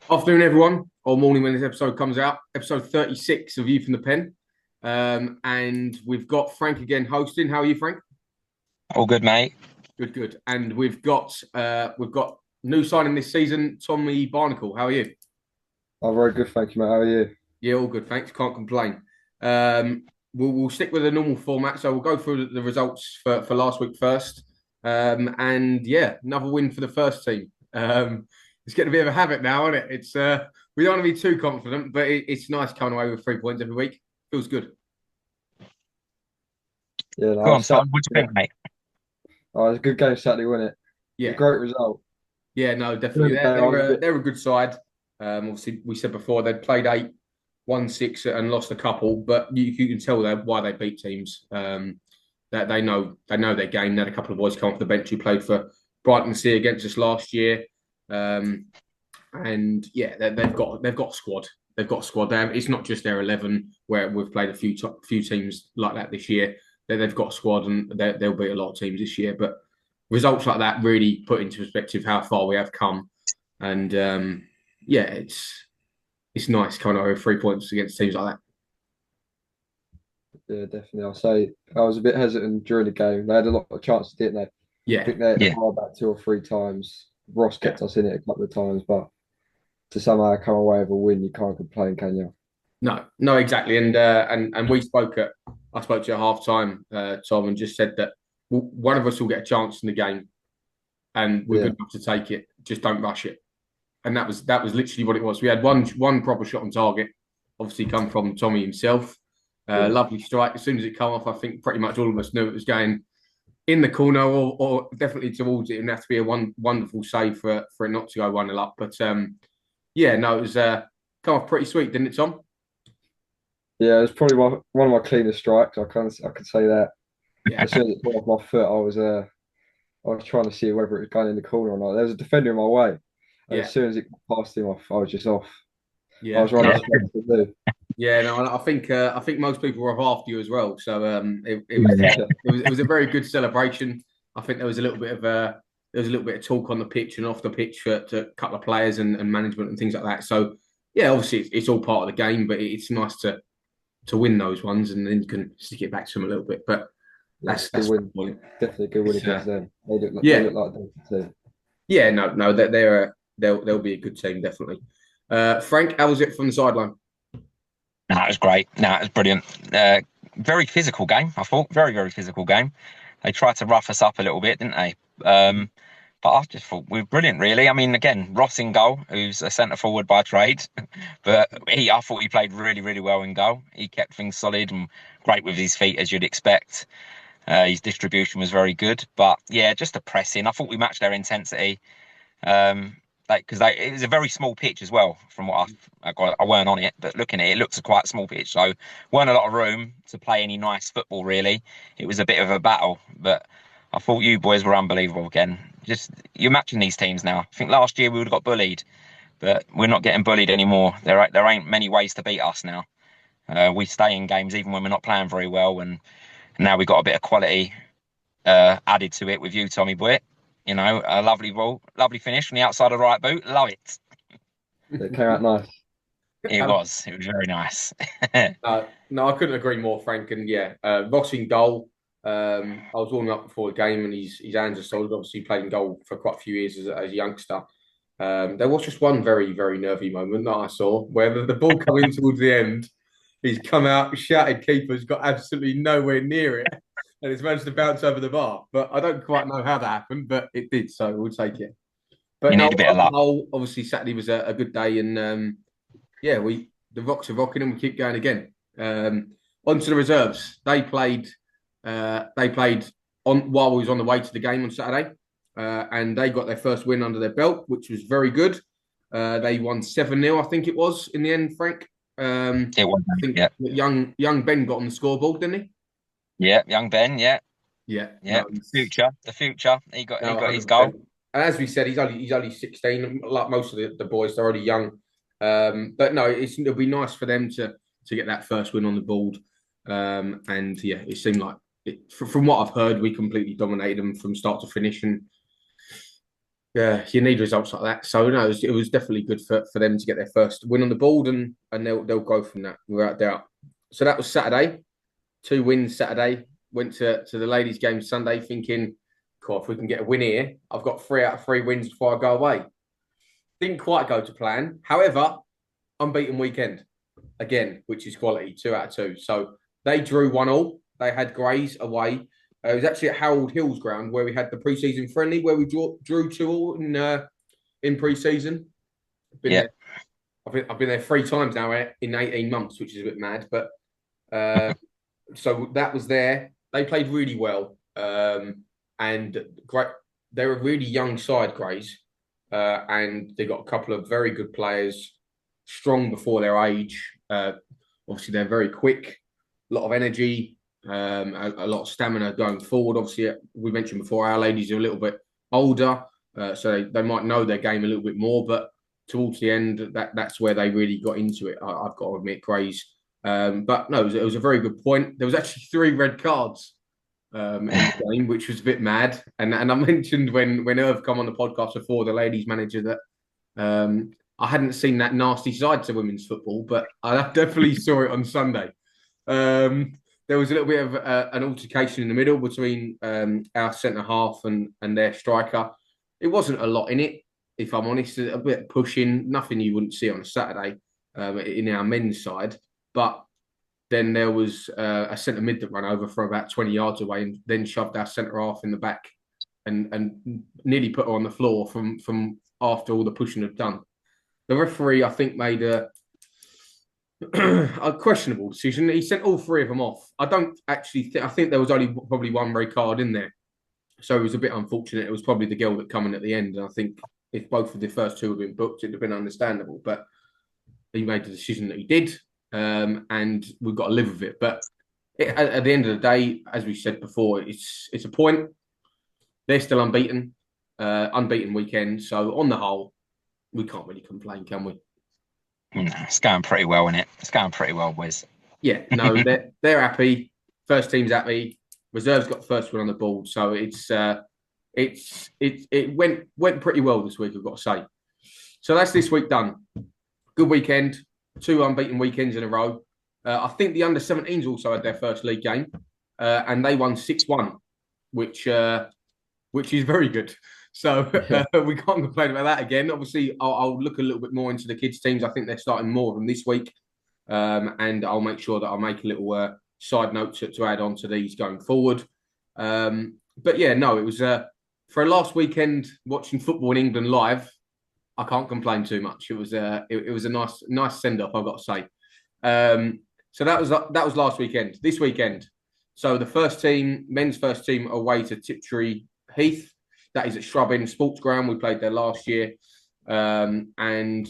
Afternoon, everyone, or morning when this episode comes out. Episode 36 of You from the Pen. And we've got Frank again hosting. How are you, Frank? All good, mate. Good, good. And we've got new signing this season, Tommy Barnacle. How are you? I'm very good, thank you, mate. How are you? Yeah, all good, thanks. Can't complain. We'll stick with the normal format, so we'll go through the results for last week first. And yeah, another win for the first team. It's getting a bit of a habit now, isn't it? It's we don't want to be too confident, but it's nice coming away with 3 points every week. Feels good. Yeah, no, Go I on, was Saturday. Tom. What do you think, mate? Oh, it was a good game Saturday, wasn't it? It was a Yeah, great result. yeah, no, definitely. During the They're game, I they're was a a, bit. they're a good side. Obviously, we said before they'd played eight, won six, and lost a couple, but you can tell why they beat teams. That they know their game. They had a couple of boys come off the bench who played for Brighton Sea against us last year. Um, and yeah, they've got a squad. They've got a squad. It's not just their 11 where we've played a few teams like that this year. They've got a squad and they'll beat a lot of teams this year. But results like that really put into perspective how far we have come. And yeah, it's nice coming over 3 points against teams like that. Yeah, definitely. I'll say I was a bit hesitant during the game. They had a lot of chances, didn't they? I Yeah, think they hit the Yeah, bar back two or three times. Ross yeah. kept us in it a couple of times, but to somehow come away with a win, you can't complain, can you? No, no, exactly. And we spoke at I spoke to you at half time, Tom, and just said that one of us will get a chance in the game, and we're Yeah, good enough to take it. Just don't rush it. And that was literally what it was. We had one proper shot on target, obviously come from Tommy himself. yeah. Lovely strike. As soon as it came off, I think pretty much all of us knew it was going in the corner or definitely towards it. And have to be a wonderful save for it not to go 1-0 up. But yeah, no, it was come off pretty sweet, didn't it, Tom? Yeah, it was probably one of my cleanest strikes. I could say that. Yeah, As soon as it got off my foot, I was trying to see whether it was going in the corner or not. There was a defender in my way, and yeah, as soon as it passed him off, I was just off. I yeah. was running No, straight to the blue. yeah, no. I think most people were after you as well. So it was yeah, it was a very good celebration. I think there was a little bit of talk on the pitch and off the pitch for to a couple of players and management and things like that. So yeah, obviously it's all part of the game, but it's nice to win those ones and then you can stick it back to them a little bit. But Yeah, that's good that's the win. point. Definitely a good win It's, against them. They yeah, look like them too. yeah, no, they'll be a good team definitely. Frank, how was it from the sideline? no, it was great. No, it was brilliant. Very physical game, I thought. Very, very physical game. They tried to rough us up a little bit, didn't they? But I just thought we were brilliant, really. I mean, again, Ross in goal, who's a centre forward by trade, but I thought he played really, really well in goal. He kept things solid and great with his feet, as you'd expect. His distribution was very good, but yeah, just the pressing. I thought we matched their intensity. Um, like because it was a very small pitch as well. From what I weren't on it, but looking at it, it looks a quite small pitch, so weren't a lot of room to play any nice football. Really, it was a bit of a battle, but I thought you boys were unbelievable again. Just you're matching these teams now. I think last year we would have got bullied, but we're not getting bullied anymore. There ain't many ways to beat us now. We stay in games even when we're not playing very well, and now we've got a bit of quality added to it with you, Tommy Boy. You know, a lovely ball, lovely finish from the outside of the right boot. Love it. It came out nice. It Um, was. It was very nice. no, I couldn't agree more, Frank. And yeah, Ross in goal. I was warming up before the game, and his hands are solid. Obviously, he played in goal for quite a few years as a youngster. There was just one very, very nervy moment that I saw where the ball coming towards the end, he's come out, shouted, keeper's got absolutely nowhere near it, and it's managed to bounce over the bar. But I don't quite know how that happened, but it did, so we'll take it. But You no, need a bit of on the luck. whole, obviously Saturday was a good day, and yeah, the Rocks are rocking, and we keep going again. On to the reserves. They played on while we was on the way to the game on Saturday, and they got their first win under their belt, which was very good. They won 7-0, I think it was in the end. Frank, It was. I think Yeah. young Ben got on the scoreboard, didn't he? Yeah. Young Ben. Yeah. Yeah, Yeah. no, The future. The future. He no, got his 100%. goal. And as we said, he's only 16. Like most of the boys, they're already young. But no, it'll be nice for them to get that first win on the board. And yeah, it seemed like from what I've heard, we completely dominated them from start to finish. And Yeah, you need results like that. So no, it was definitely good for them to get their first win on the board, and they'll go from that without doubt. So that was Saturday. 2 wins Saturday. Went to the ladies' game Sunday, thinking, "God, if we can get a win here, I've got 3 out of 3 wins before I go away." Didn't quite go to plan. However, unbeaten weekend again, which is quality. 2 out of 2. So they drew 1-1. They had Grays away. It was actually at Harold Hill's ground where we had the pre-season friendly, where we drew 2-2 in pre-season. Been Yeah. there. I've been there 3 times now in 18 months, which is a bit mad. But so that was there. They played really well, and great. They're a really young side, Grays, and they got a couple of very good players, strong before their age. Obviously, they're very quick, a lot of energy, a lot of stamina going forward. Obviously, we mentioned before, our ladies are a little bit older, so they might know their game a little bit more. But towards the end, that's where they really got into it. I've got to admit, Grays. But no, it was a very good point. There was actually 3 red cards in the game, which was a bit mad. And I mentioned when Irv come on the podcast before, the ladies manager, that I hadn't seen that nasty side to women's football, but I definitely saw it on Sunday. There was a little bit of an altercation in the middle between our centre half and their striker. It wasn't a lot in it, if I'm honest. A bit of pushing, nothing you wouldn't see on a Saturday in our men's side. But then there was a centre mid that ran over from about 20 yards away and then shoved our centre half in the back and nearly put her on the floor from after all the pushing had done. The referee, I think, made a questionable decision. He sent all 3 of them off. I don't actually I think there was only probably 1 red card in there. So it was a bit unfortunate. It was probably the girl that come in at the end. And I think if both of the first 2 had been booked, it'd have been understandable. But he made the decision that he did. And we've got to live with it. But at the end of the day, as we said before, it's a point. They're still unbeaten, unbeaten weekend. So on the whole, we can't really complain, can we? No, it's going pretty well, isn't it? It's going pretty well, Wiz. Yeah, no, they're happy. First team's happy. Reserve's got the first one on the board, so it went pretty well this week, I've got to say. So that's this week done. Good weekend. 2 unbeaten weekends in a row. I think the under-17s also had their first league game, and they won 6-1, which is very good. So we can't complain about that again. Obviously, I'll look a little bit more into the kids' teams. I think they're starting more of them this week, and I'll make sure that I'll make a little side note to add on to these going forward. But yeah, no, it was for a last weekend watching football in England live. I can't complain too much. It was a nice send off, I've got to say. So that was last weekend. This weekend, so the first team, men's first team, away to Tiptree Heath. That is at Shrub End Sports Ground. We played there last year, and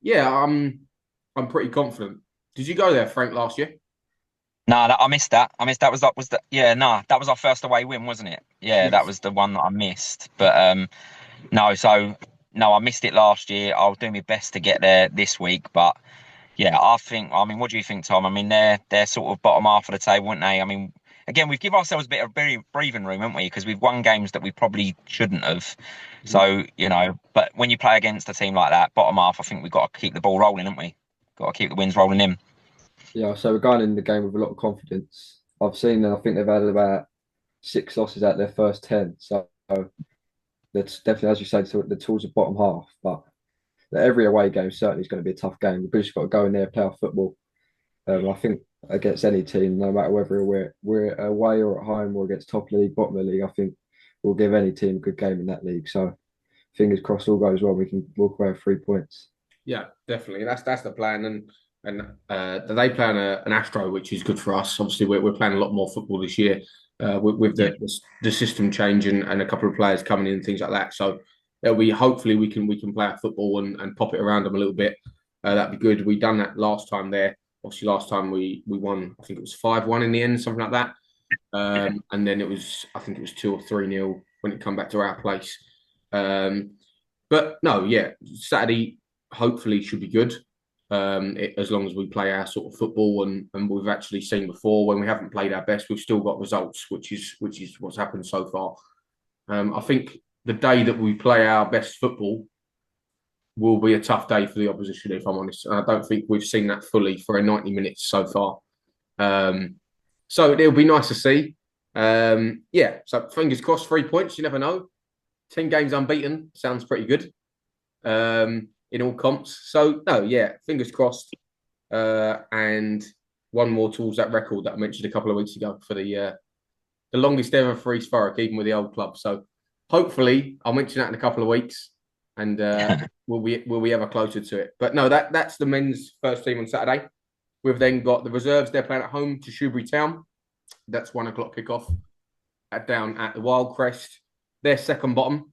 yeah, I'm pretty confident. Did you go there, Frank, last year? No, I missed that. That was our first away win, wasn't it? Yeah, Yes. that was the one that I missed. But no, I missed it last year. I'll do my best to get there this week. But yeah, I mean, what do you think, Tom? I mean, they're sort of bottom half of the table, weren't they? I mean, again, we've given ourselves a bit of breathing room, haven't we? Because we've won games that we probably shouldn't have. So, but when you play against a team like that, bottom half, I think we've got to keep the ball rolling, haven't we? Got to keep the wins rolling in. Yeah, so we're going in the game with a lot of confidence. I've seen them. I think they've had about 6 losses out of their first 10. So that's definitely, as you say, the towards the bottom half. But every away game certainly is going to be a tough game. We've just got to go in there, play our football. I think against any team, no matter whether we're away or at home or against top league, bottom of the league, I think we'll give any team a good game in that league. So fingers crossed, all goes well. We can walk away with 3 points. Yeah, definitely. That's the plan, and they play on an Astro, which is good for us. Obviously, we're playing a lot more football this year with the system change and a couple of players coming in and things like that. So it'll be hopefully we can play our football and pop it around them a little bit. That'd be good. We done that last time there. Obviously, last time we won. I think it was 5-1 in the end, something like that. And then I think it was 2 or 3-0 when it come back to our place. But no, yeah, Saturday hopefully should be good. As long as we play our sort of football and we've actually seen before when we haven't played our best, we've still got results, which is what's happened so far. I think the day that we play our best football will be a tough day for the opposition, if I'm honest. And I don't think we've seen that fully for a 90 minutes so far. So it'll be nice to see. Yeah, so fingers crossed, 3 points. You never know. 10 games unbeaten sounds pretty good in all comps. So, no, yeah, fingers crossed. And one more towards that record that I mentioned a couple of weeks ago for the longest ever for East Thurrock, even with the old club. So hopefully I'll mention that in a couple of weeks and we'll be ever closer to it. But no, that's the men's first team on Saturday. We've then got the reserves. They're playing at home to Shoebury Town. That's 1 o'clock kickoff down at the Wildcrest. They're second bottom,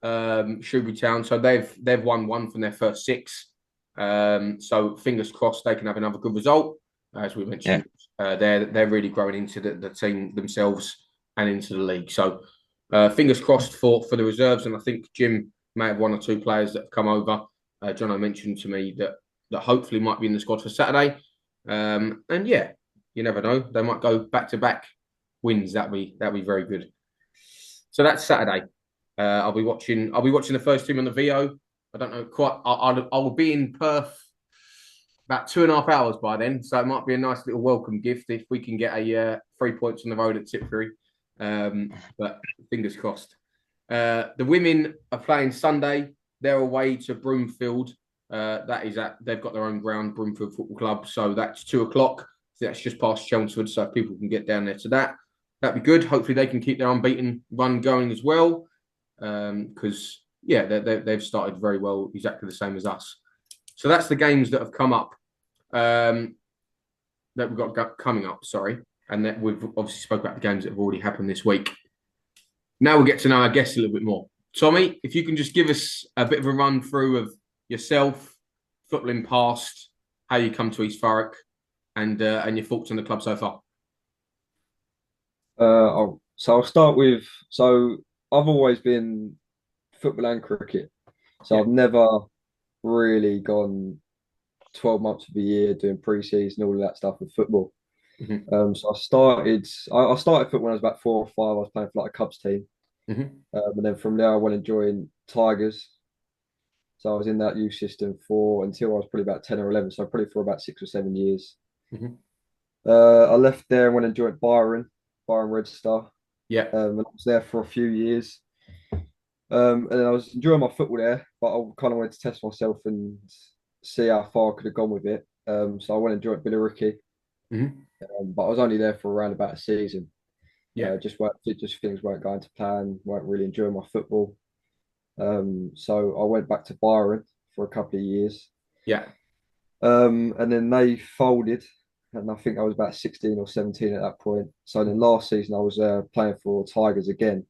Shoebury Town. So they've won 1 from their first 6. So fingers crossed they can have another good result. As we mentioned, they're really growing into the team themselves and into the league. So fingers crossed for the reserves. And I think Jim may have 1 or 2 players that have come over. Jono mentioned to me that hopefully might be in the squad for Saturday. And yeah, you never know. They might go back-to-back wins. That'd be very good. So that's Saturday. I'll be watching the first team on the VO. I don't know quite. I'll be in Perth about 2.5 hours by then, so it might be a nice little welcome gift if we can get a 3 points on the road at Tipperary. But fingers crossed. The women are playing Sunday. They're away to Broomfield. They've got their own ground, Broomfield Football Club. So that's 2 o'clock. So that's just past Chelmsford, so people can get down there to that. That'd be good. Hopefully they can keep their unbeaten run going as well. Because they've started very well, exactly the same as us. So that's the games that have come up, that we've got coming up. Sorry, and that we've obviously spoke about the games that have already happened this week. Now we'll get to know our guests a little bit more. Tommy, if you can just give us a bit of a run through of yourself, footballing past, how you come to East Thurrock, and your thoughts on the club so far. I'll start with. So I've always been football and cricket. So I've never really gone 12 months of the year doing pre-season, all of that stuff with football. So I started football when I was about 4 or 5. I was playing for like a Cubs team. And then from there I went and joined Tigers. So I was in that youth system until I was probably about 10 or 11. So probably for about 6 or 7 years. I left there and went and joined Byron Red Star. And I was there for a few years. And I was enjoying my football there, but I kind of wanted to test myself and see how far I could have gone with it. So I went and joined Billericay. But I was only there for around about a season. Just things weren't going to plan, weren't really enjoying my football. So I went back to Byron for a couple of years. And then they folded, and I think I was about 16 or 17 at that point. So then last season I was playing for Tigers again.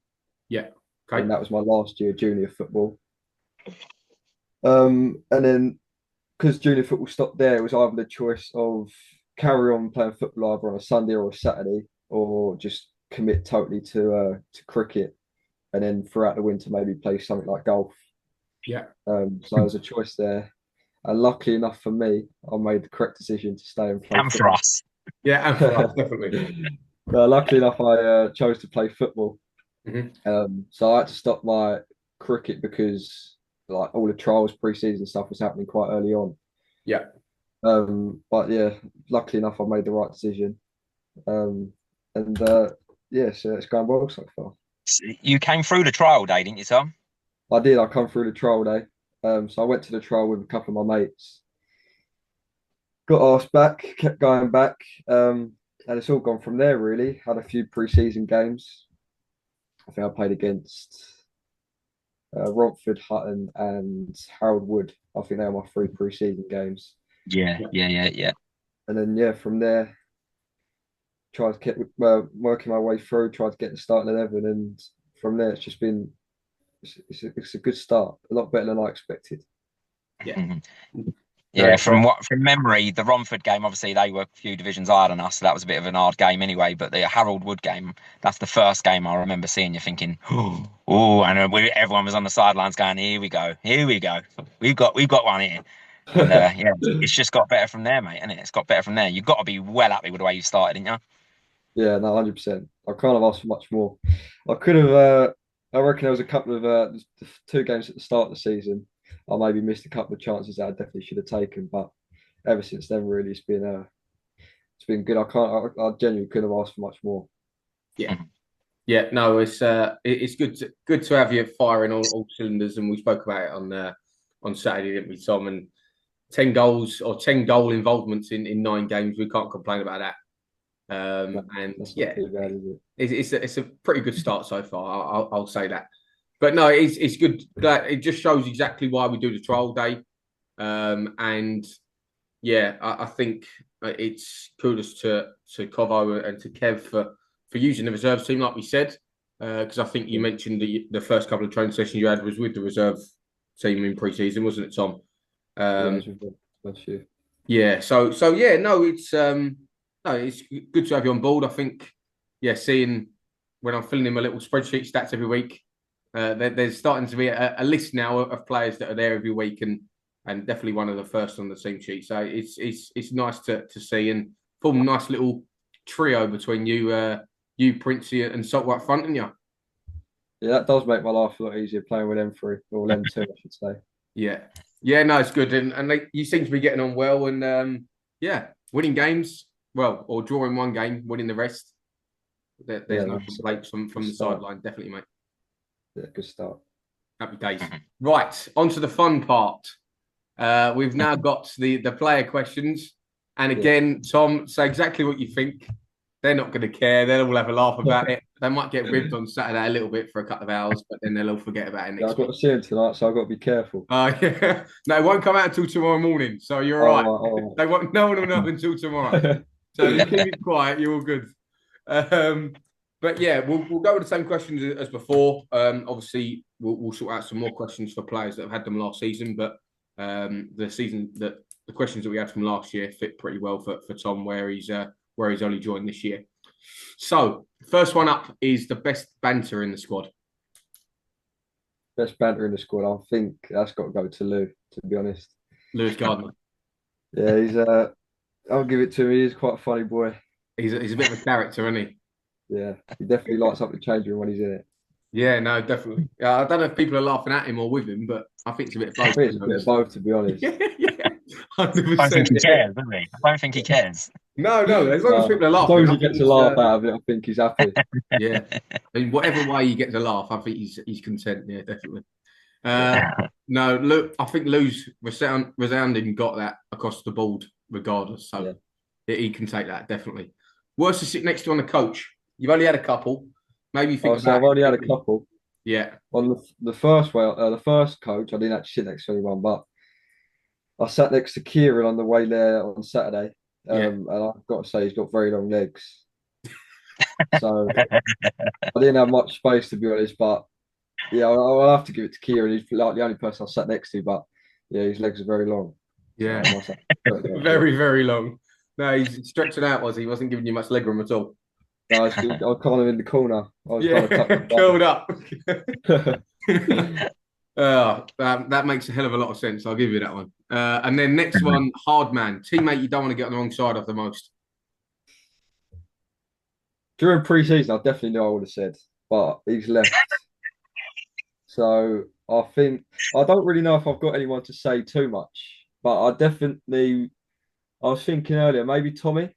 Okay. And that was my last year junior football. And then because junior football stopped there, it was either the choice of carry on playing football either on a Sunday or a Saturday, or just commit totally to cricket, and then throughout the winter maybe play something like golf. So there was a choice there, and luckily enough for me, I made the correct decision to stay and play. And for us, and for us, definitely. Luckily enough, I chose to play football. So I had to stop my cricket because like all the trials, pre-season stuff was happening quite early on. But yeah, luckily enough, I made the right decision. So it's going well so far. You came through the trial day, didn't you, Tom? I did. I come through the trial day. So I went to the trial with a couple of my mates. Got asked back, kept going back, and it's all gone from there. Really, had a few pre-season games. I think I played against Romford, Hutton, and Harold Wood. I think they were my 3 pre-season games. Yeah. And then from there, tried to keep working my way through. Tried to get the starting 11, and from there it's just been it's a good start. A lot better than I expected. From memory, the Romford game, obviously they were a few divisions higher than us, so that was a bit of an hard game anyway. But the Harold Wood game, that's the first game I remember seeing you thinking, and everyone was on the sidelines going, here we go, we've got one here. And it's just got better from there, mate, isn't it? It's got better from there. You've got to be well happy with the way you started, didn't you? Yeah, no, 100%. I can't have asked for much more. I could have I reckon there was a couple of the 2 games at the start of the season. I maybe missed a couple of chances that I definitely should have taken, but ever since then, really, it's been good. I genuinely couldn't have asked for much more. Yeah. Yeah, no, it's good to have you firing all cylinders, and we spoke about it on Saturday, didn't we, Tom? And 10 goals or 10 goal involvements in 9 games, we can't complain about that. And That's not yeah, too bad, is it? it's a pretty good start so far. I'll say that. But no, it's good. It just shows exactly why we do the trial day. And yeah, I think it's kudos to Covo and to Kev for using the reserves team, like we said, because I think you mentioned the first couple of training sessions you had was with the reserve team in pre-season, wasn't it, Tom? That's you. Yeah. So yeah, no, it's good to have you on board. I think, yeah, seeing when I'm filling in my little spreadsheet stats every week, there's starting to be a list now of players that are there every week, and definitely one of the first on the team sheet. So it's nice to see and form a nice little trio between you, Princey, and Salt right front, and you. Yeah, that does make my life a lot easier playing with them three or them two, I should say. Yeah, yeah, no, it's good, and you seem to be getting on well, and yeah, winning games, well, or drawing one game, winning the rest. There's no complaints from the sideline, definitely, mate. Yeah, good start. Happy days. Right, on to the fun part. We've now got the player questions. And again, Tom, say exactly what you think. They're not going to care. They'll all have a laugh about it. They might get ribbed on Saturday a little bit for a couple of hours, but then they'll all forget about it next I've got to see him tonight, so I've got to be careful. Yeah. No, it won't come out until tomorrow morning, so you're all right. They won't. No one will know until tomorrow. So you keep it quiet. You're all good. But yeah, we'll go with the same questions as before. Obviously, we'll sort out some more questions for players that have had them last season, but the questions that we had from last year fit pretty well for Tom, where he's only joined this year. So, first one up is the best banter in the squad. Best banter in the squad. I think that's got to go to Lou, to be honest. Lewis Gardner. Yeah, he's I'll give it to him. He is quite a funny boy. He's a bit of a character, isn't he? Yeah, he definitely lights up the change room when he's in it. Yeah, no, definitely. I don't know if people are laughing at him or with him, but I think it's a bit of both. I think it's a bit of both, to be honest. Yeah, 100%. I don't think he cares, does he? I don't think he cares. No, as long as people are laughing. As long as he gets a laugh out of it, I think he's happy. Yeah. In whatever way he gets a laugh, I think he's content. Yeah, definitely. No, look, I think Lou's resounding got that across the board, regardless. So he can take that, definitely. Worst to sit next to on the coach. You've only had a couple. Maybe think I've only had a couple. Yeah. On the first coach, I didn't actually sit next to anyone, but I sat next to Kieran on the way there on Saturday. And I've got to say, he's got very long legs. So I didn't have much space, to be honest, but yeah, I'll have to give it to Kieran. He's like the only person I sat next to, but yeah, his legs are very long. Yeah. So very, very long. No, he's stretching out, was he? He wasn't giving you much leg room at all. No, I was kind of in the corner. I was curled up. That makes a hell of a lot of sense. I'll give you that one. And then next one, hard man. Teammate you don't want to get on the wrong side of the most. During pre-season, I definitely knew I would have said, but he's left. So I think I don't really know if I've got anyone to say too much, but I was thinking earlier, maybe Tommy.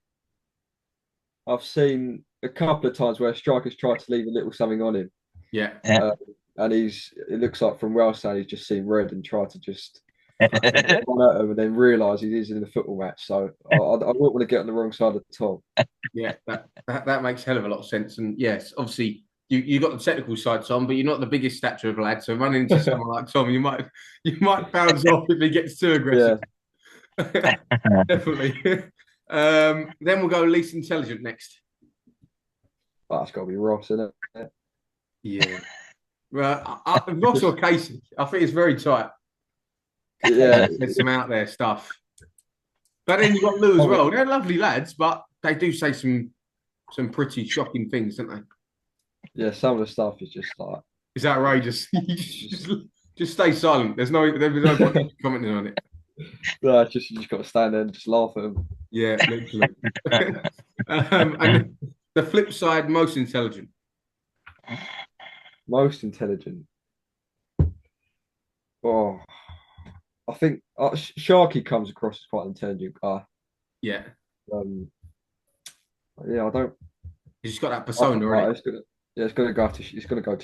I've seen a couple of times where strikers try to leave a little something on him. Yeah. And it looks like from Wellstown, he's just seen red and tried to just run at him and then realise he is in the football match. So I wouldn't want to get on the wrong side of the Tom. Yeah, that makes a hell of a lot of sense. And yes, obviously you got the technical side, Tom, but you're not the biggest stature of a lad. So running into someone like Tom, you might bounce off if he gets too aggressive. Yeah. Definitely. Then we'll go least intelligent next. Oh, that's got to be Ross, isn't it? Yeah. Well, Ross or Casey, I think it's very tight. Yeah. There's some out there stuff. But then you've got Lou as well. They're lovely lads, but they do say some pretty shocking things, don't they? Yeah, some of the stuff is just like... It's outrageous. just stay silent. There's no point commenting on it. No, you just got to stand there and just laugh at them. Yeah, literally. And the flip side, most intelligent. Most intelligent. Oh, I think Sharky comes across as quite an intelligent guy. Yeah. Um, yeah, I don't. He's just got that I think persona, isn't it's gonna go to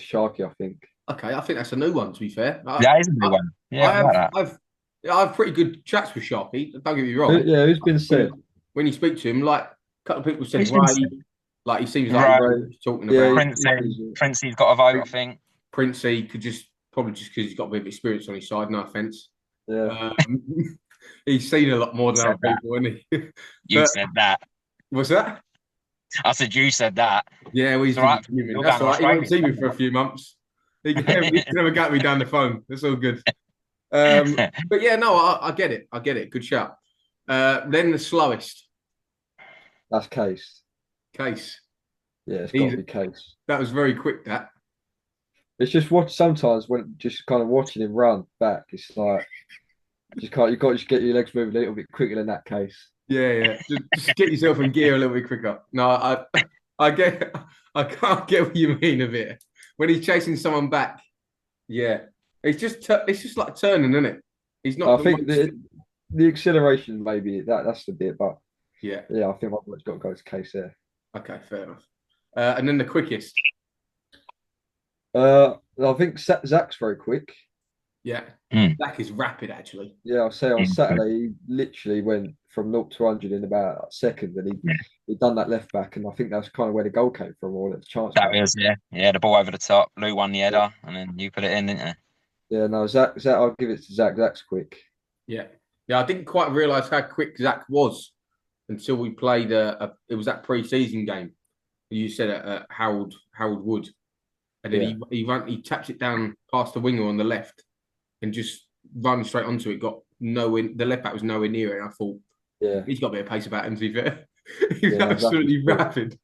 Sharky. I think. it? Okay, I think that's a new one. To be fair, That is a new I, one. Yeah, I I like have, that. I have pretty good chats with Sharky. Don't get me wrong. Yeah, who's been said? When you speak to him, like a couple of people said, Who's been Ray, said? like he seems like he Right. knows what he's talking Yeah, about. Princey's got a vote, I think. Princey could probably just because he's got a bit of experience on his side. No offense. yeah. He's seen a lot more You than said other that. people, hasn't he? You But said that. what's that? I said you said that. Yeah, well, he's It's all right. human. You're That's going to all right. He won't Australia. see me for a few months. He can never get me down the phone. That's all good. But yeah, no, I get it. I get it. Good shout. Then the slowest That's Case. Case. Yeah, it's got to be Case. That was very quick. That. It's just sometimes when just kind of watching him run back, it's like you can't. Got to just get your legs moving a little bit quicker than that Case. Yeah. Just get yourself in gear a little bit quicker. No, I get. I can't get what you mean a bit when he's chasing someone back. Yeah, it's just like turning, isn't it? He's not. I think the acceleration maybe that's the bit, but yeah, I think my boy's got to go to Case there. Okay, fair enough. And then the quickest. I think Zach's very quick. Yeah, Zach is rapid actually. Yeah, I'll say on Saturday he literally went from 0 to 100 in about a second, and he done that left back, and I think that's kind of where the goal came from, or the chance. That was the ball over the top. Lou won the header, and then you put it in, didn't you? Yeah, no, Zach, I'll give it to Zach. Zach's quick. Yeah, I didn't quite realise how quick Zach was until we played. It was that pre-season game. You said at Harold Wood, and then he taps it down past the winger on the left, and just run straight onto it. Got nowhere. The left back was nowhere near it. And I thought, he's got a bit of pace about him. To be fair, he's absolutely rapid.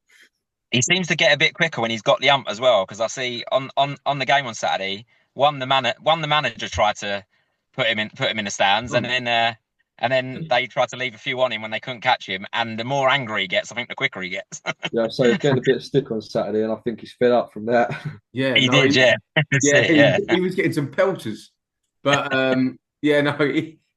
He seems to get a bit quicker when he's got the ump as well. Because I see on the game on Saturday, the manager tried to put him in the stands, and then they tried to leave a few on him when they couldn't catch him. And the more angry he gets, I think the quicker he gets. Yeah, so he's getting a bit of stick on Saturday, and I think he's fed up from that. Yeah, he did. He was getting some pelters, but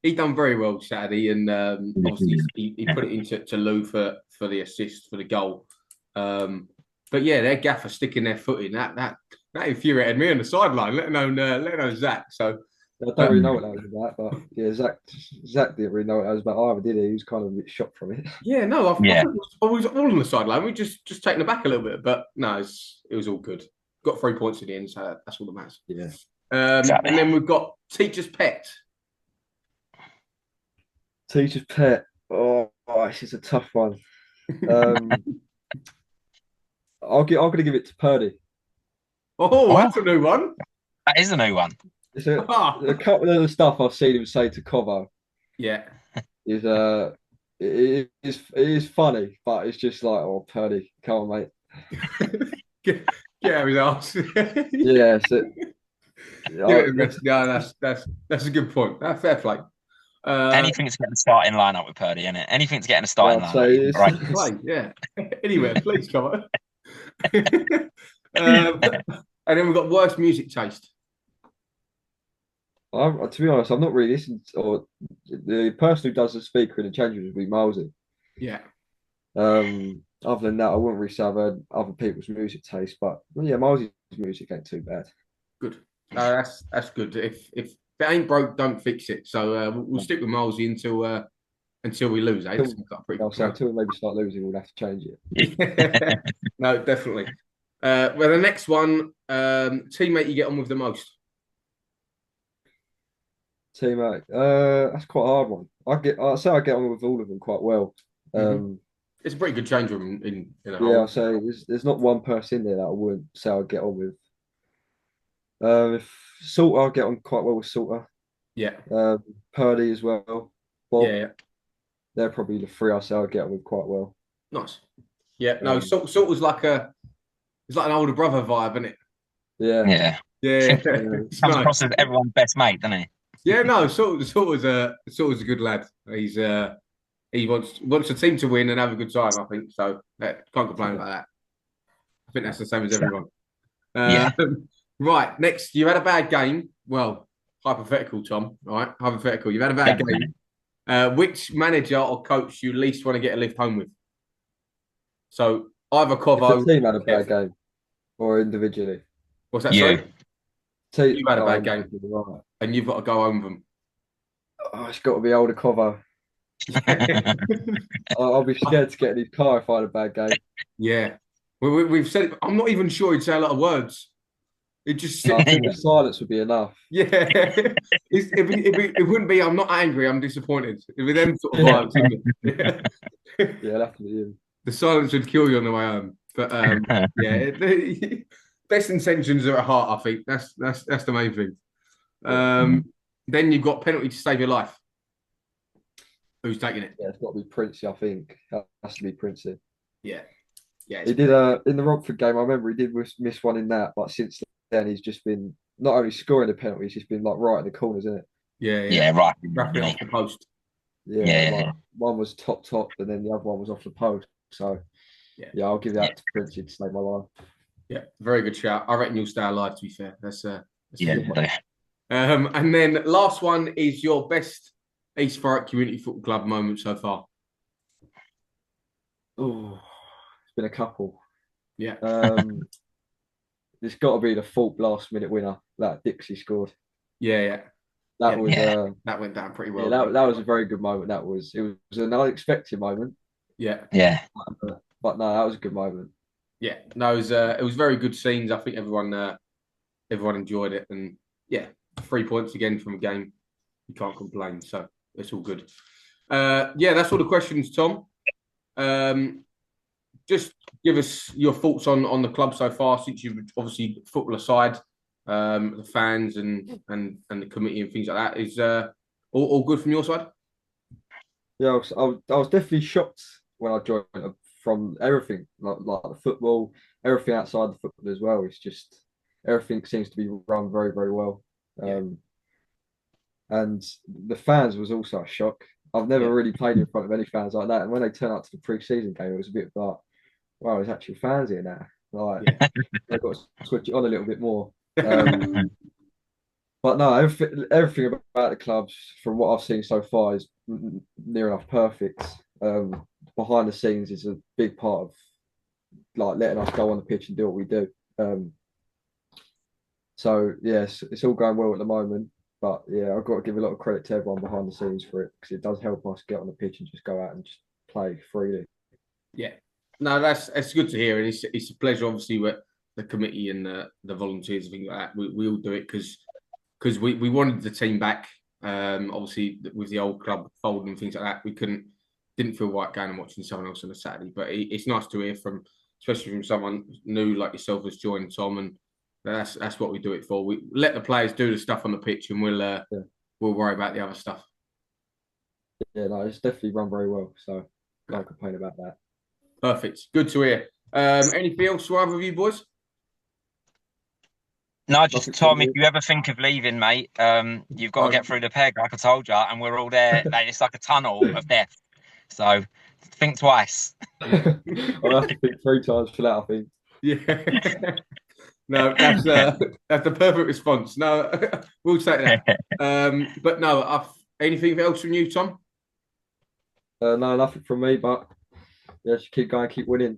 he done very well Saturday, and obviously he put it into Lou for the assist for the goal. But yeah, their gaffer sticking their foot in that infuriated me on the sideline, let alone Zach. So I don't really know what that was about, but yeah, Zach didn't really know what that was about either, did he? He was kind of a bit shocked from it. Yeah, no, I was all on the sideline. We just taken it back a little bit, but no, it was all good. Got 3 points in the end, so that's all that matters. Yeah. Exactly. And then we've got teacher's pet. Teacher's pet. Oh, this is a tough one. I'm going to give it to Purdy. Oh, that's a new one. That is a new one. It's a couple of the stuff I've seen him say to Covo. Yeah. It is funny, but it's just like, oh, Purdy, come on, mate. Get out of his arse. Yeah, that's a good point. Fair play. Anything to get the starting lineup with Purdy, isn't it? Anything to get in the starting lineup. Right. Play, yeah. Anywhere, please come on. And then we've got worst music taste. To be honest, I'm not really listening or the person who does the speaker in the change room would be Milesy. Yeah. Other than that, I wouldn't really say I've heard other people's music taste, but yeah, Milesy's music ain't too bad. Good. That's good. If it ain't broke, don't fix it. So we'll stick with Milesy until we lose. Until we maybe start losing, we'll have to change it. No, definitely. Well, the next one, teammate you get on with the most. Teammate, that's quite a hard one. I'd say I get on with all of them quite well. It's a pretty good change room in a whole. Yeah, I'll say there's not one person in there that I wouldn't say I'd get on with. If Salter, I'll get on quite well with Salter. Yeah. Purdy as well. Bob. Yeah. They're probably the three I say I'd get on with quite well. Nice. Yeah. No, Salter's like it's like an older brother vibe, isn't it? Yeah. Yeah. Comes across as everyone's best mate, doesn't he? Yeah, no, Salter's a good lad. He wants the team to win and have a good time, I think. So can't complain about that. I think that's the same as everyone. Right, next, you had a bad game. Well, hypothetical, Tom. All right, hypothetical. You've had a bad Definitely. game. Which manager or coach you least want to get a lift home with? So either If the Covo, team had a bad Kev. game or individually. What's that? Sorry, You. you had a bad game, Individually, right. and you've got to go home with them. Oh, it's got to be older cover. Yeah, I'll be scared to get in his car if I had a bad game. yeah. We've said it. I'm not even sure he'd say a lot of words. It just No, I sits. think the silence would be enough. Yeah, it wouldn't be. I'm not angry. I'm disappointed. It'd be them sort of vibes, wouldn't it? Yeah. Yeah, it'll have to be him. The silence would kill you on the way home. But yeah, best intentions are at heart. I think that's the main thing. Then you've got penalty to save your life. Who's taking it? Yeah, it's got to be Princey, I think. It has to be Princey. Yeah, yeah, He did in the Romford game. I remember he did miss one in that, but since then he's just been not only scoring the penalties, he's been like right in the corners, isn't it? yeah. Yeah, right. Wrapping it off the post. Yeah, Yeah. like one was top, and then the other one was off the post. So yeah, I'll give that to Princey to save my life. Yeah, very good shout. I reckon you'll stay alive. To be fair, that's Yeah. And then last one is your best East Thurrock Community Football Club moment so far. Oh, it's been a couple. Yeah. It's got to be the Fulk last minute winner that Dixie scored. Yeah. That was that went down pretty well. Yeah, that was a very good moment. It was an unexpected moment. Yeah. But no, that was a good moment. Yeah. No, it was very good scenes. I think everyone enjoyed it, and yeah, 3 points again from a game. You can't complain. So it's all good. Yeah, that's all the questions, Tom. Just give us your thoughts on the club so far, since you've obviously football aside, the fans and the committee and things like that. Is all good from your side? Yeah, I was definitely shocked when I joined from everything, like the football, everything outside the football as well. It's just everything seems to be run very, very well. And the fans was also a shock. I've never really played in front of any fans like that. And when they turn up to the pre-season game, it was a bit like, wow, there's actually fans here now. Like, they've got to switch it on a little bit more. But no, everything about the clubs, from what I've seen so far, is near enough perfect. Behind the scenes is a big part of like letting us go on the pitch and do what we do. So yes, it's all going well at the moment. But yeah, I've got to give a lot of credit to everyone behind the scenes for it, because it does help us get on the pitch and just go out and just play freely. Yeah, no, that's good to hear, and it's a pleasure, obviously, with the committee and the volunteers and things like that. We all do it because we wanted the team back. Obviously, with the old club folding and things like that, we didn't feel right going and watching someone else on a Saturday. But it's nice to hear from, especially from someone new like yourself has joined, Tom, and that's what we do it for. We let the players do the stuff on the pitch, and we'll worry about the other stuff. Yeah, no, it's definitely run very well, so can't complain about that. Perfect. Good to hear. Anything else for either of you boys? No, just Tom, if you ever think of leaving, mate, you've got to get through the peg, like I told you, and we're all there. It's like a tunnel of death. So think twice. I'll have to think 3 times for that, I think. Yeah. No, that's the perfect response. No, we'll take that. But no, anything else from you, Tom? No, nothing from me, but yeah, just keep going, keep winning.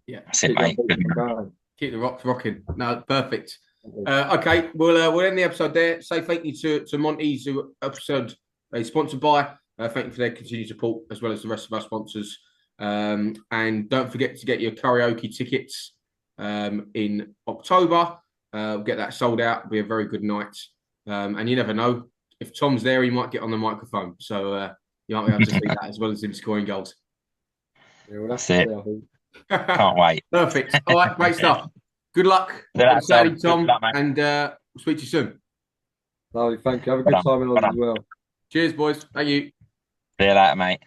Yeah, Keep the rocks rocking. No, perfect. Okay, we'll end the episode there. Say thank you to Monty's, who episode is sponsored by. Thank you for their continued support, as well as the rest of our sponsors. And don't forget to get your karaoke tickets in October. Get that sold out. It'll be a very good night. And you never know, if Tom's there, he might get on the microphone. So you might be able to see that, as well as him scoring goals. Yeah, well, that's it. I think. Can't wait. Perfect. All right, great stuff. Good luck on Saturday, Tom, and we'll speak to you soon. Lovely, thank you. Have a good time in Oz as well. Cheers, boys. Thank you. See you later, mate.